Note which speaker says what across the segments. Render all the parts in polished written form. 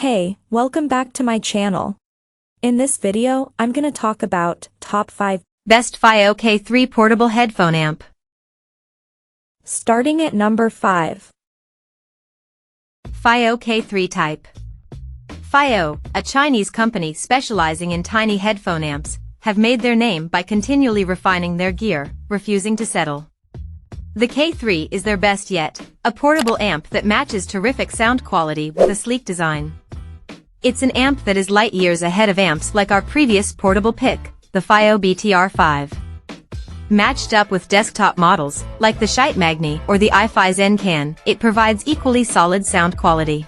Speaker 1: Hey, welcome back to my channel. In this video, I'm gonna talk about top 5
Speaker 2: best Fiio K3 portable headphone amp.
Speaker 1: Starting at number 5.
Speaker 2: Fiio K3 type. Fiio, a Chinese company specializing in tiny headphone amps, have made their name by continually refining their gear, refusing to settle. The K3 is their best yet, a portable amp that matches terrific sound quality with a sleek design. It's an amp that is light years ahead of amps like our previous portable pick, the Fiio BTR5. Matched up with desktop models, like the Shite Magni or the iFi Zen Can, it provides equally solid sound quality.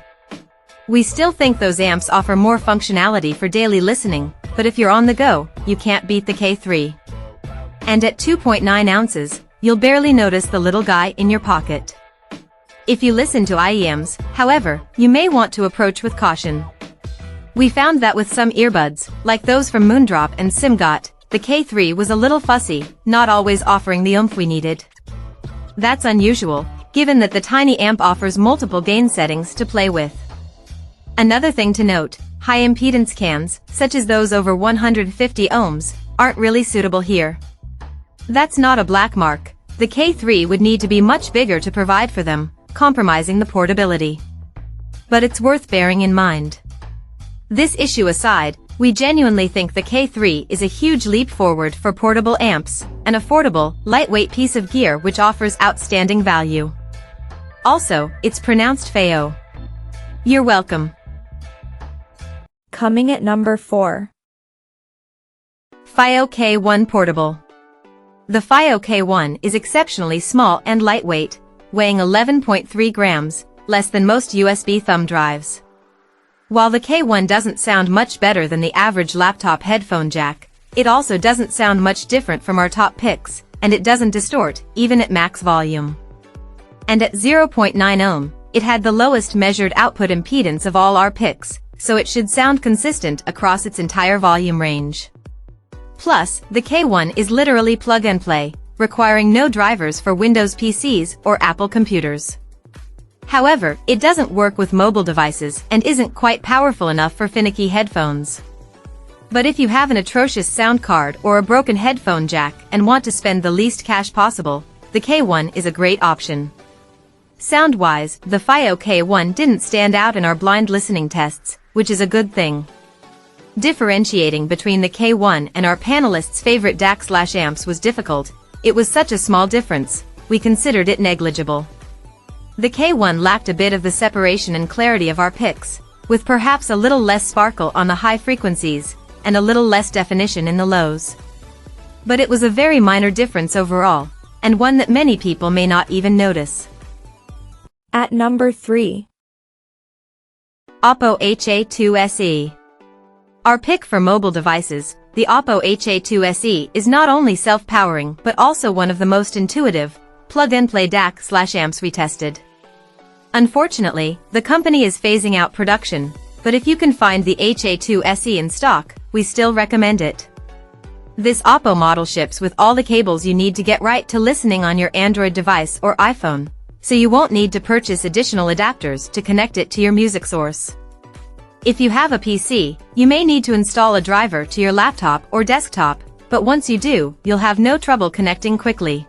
Speaker 2: We still think those amps offer more functionality for daily listening, but if you're on the go, you can't beat the K3. And at 2.9 ounces, you'll barely notice the little guy in your pocket. If you listen to IEMs, however, you may want to approach with caution. We found that with some earbuds, like those from Moondrop and Simgot, the K3 was a little fussy, not always offering the oomph we needed. That's unusual, given that the tiny amp offers multiple gain settings to play with. Another thing to note, high impedance cans, such as those over 150 ohms, aren't really suitable here. That's not a black mark. The K3 would need to be much bigger to provide for them, compromising the portability. But it's worth bearing in mind. This issue aside, we genuinely think the K3 is a huge leap forward for portable amps, an affordable, lightweight piece of gear which offers outstanding value. Also, it's pronounced Fiio. You're welcome.
Speaker 1: Coming at number 4.
Speaker 2: Fiio K1 portable. The Fiio K1 is exceptionally small and lightweight, weighing 11.3 grams, less than most USB thumb drives. While the K1 doesn't sound much better than the average laptop headphone jack, it also doesn't sound much different from our top picks, and it doesn't distort, even at max volume. And at 0.9 ohm, it had the lowest measured output impedance of all our picks, so it should sound consistent across its entire volume range. Plus, the K1 is literally plug and play, requiring no drivers for Windows PCs or Apple computers. However, it doesn't work with mobile devices and isn't quite powerful enough for finicky headphones. But if you have an atrocious sound card or a broken headphone jack and want to spend the least cash possible, the K1 is a great option. Sound-wise, the Fiio K1 didn't stand out in our blind listening tests, which is a good thing. Differentiating between the K1 and our panelists' favorite DAC/amps was difficult. It was such a small difference, we considered it negligible. The K1 lacked a bit of the separation and clarity of our picks, with perhaps a little less sparkle on the high frequencies, and a little less definition in the lows. But it was a very minor difference overall, and one that many people may not even notice.
Speaker 1: At number 3.
Speaker 2: Oppo H2 SE. Our pick for mobile devices, the Oppo H2 SE is not only self-powering but also one of the most intuitive, plug-and-play DAC/amps we tested. Unfortunately, the company is phasing out production, but if you can find the H2 SE in stock, we still recommend it. This Oppo model ships with all the cables you need to get right to listening on your Android device or iPhone, so you won't need to purchase additional adapters to connect it to your music source. If you have a PC, you may need to install a driver to your laptop or desktop, but once you do, you'll have no trouble connecting quickly.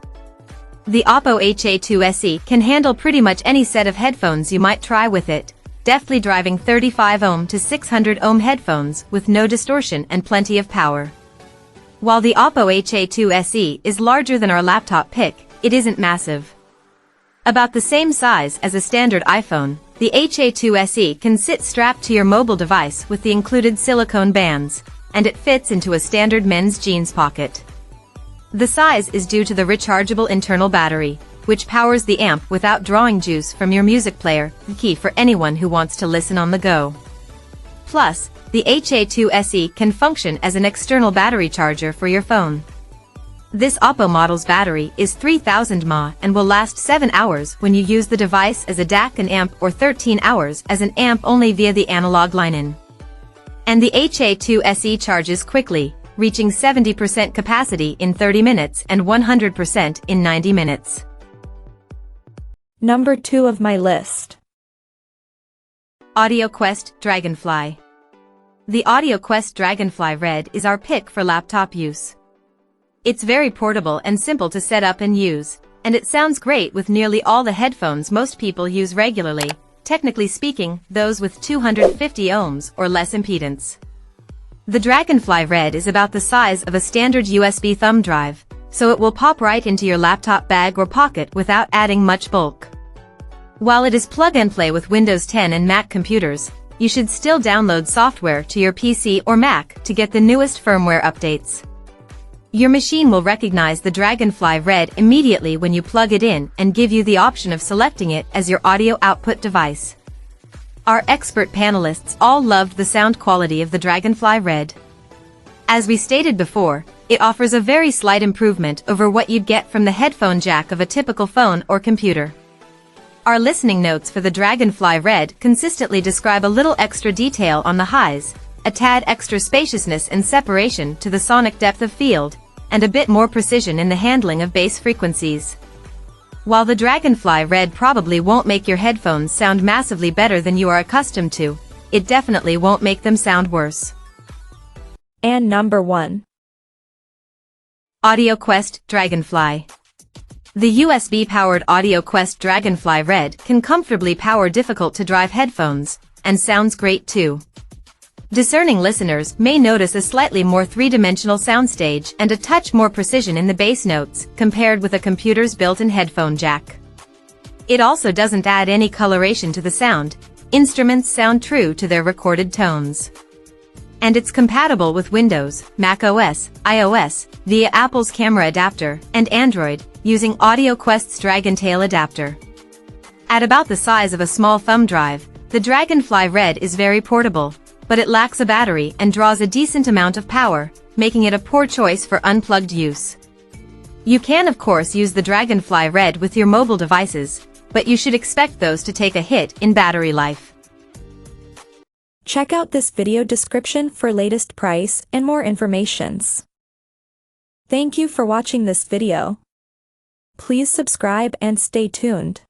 Speaker 2: The Oppo H2 SE can handle pretty much any set of headphones you might try with it, deftly driving 35 ohm to 600 ohm headphones with no distortion and plenty of power. While the Oppo H2 SE is larger than our laptop pick, it isn't massive. About the same size as a standard iPhone, the H2 SE can sit strapped to your mobile device with the included silicone bands, and it fits into a standard men's jeans pocket. The size is due to the rechargeable internal battery, which powers the amp without drawing juice from your music player, the key for anyone who wants to listen on the go. Plus, the H2 SE can function as an external battery charger for your phone. This Oppo model's battery is 3000 mAh and will last 7 hours when you use the device as a DAC and amp or 13 hours as an amp only via the analog line-in. And the H2 SE charges quickly, reaching 70% capacity in 30 minutes and 100% in 90 minutes.
Speaker 1: Number 2 of my list.
Speaker 2: AudioQuest Dragonfly. The AudioQuest Dragonfly Red is our pick for laptop use. It's very portable and simple to set up and use, and it sounds great with nearly all the headphones most people use regularly, technically speaking, those with 250 ohms or less impedance. The Dragonfly Red is about the size of a standard USB thumb drive, so it will pop right into your laptop bag or pocket without adding much bulk. While it is plug-and-play with Windows 10 and Mac computers, you should still download software to your PC or Mac to get the newest firmware updates. Your machine will recognize the Dragonfly Red immediately when you plug it in and give you the option of selecting it as your audio output device. Our expert panelists all loved the sound quality of the Dragonfly Red. As we stated before, it offers a very slight improvement over what you'd get from the headphone jack of a typical phone or computer. Our listening notes for the Dragonfly Red consistently describe a little extra detail on the highs, a tad extra spaciousness and separation to the sonic depth of field, and a bit more precision in the handling of bass frequencies. While the Dragonfly Red probably won't make your headphones sound massively better than you are accustomed to, it definitely won't make them sound worse.
Speaker 1: And number 1.
Speaker 2: AudioQuest Dragonfly. The USB-powered AudioQuest Dragonfly Red can comfortably power difficult-to-drive headphones, and sounds great too. Discerning listeners may notice a slightly more three-dimensional soundstage and a touch more precision in the bass notes compared with a computer's built-in headphone jack. It also doesn't add any coloration to the sound. Instruments sound true to their recorded tones. And it's compatible with Windows, Mac OS, iOS, via Apple's camera adapter, and Android, using AudioQuest's Dragontail adapter. At about the size of a small thumb drive, the Dragonfly Red is very portable, but it lacks a battery and draws a decent amount of power, making it a poor choice for unplugged use. You can of course use the Dragonfly Red with your mobile devices, but you should expect those to take a hit in battery life.
Speaker 1: Check out this video description for latest price and more informations. Thank you for watching this video. Please subscribe and stay tuned.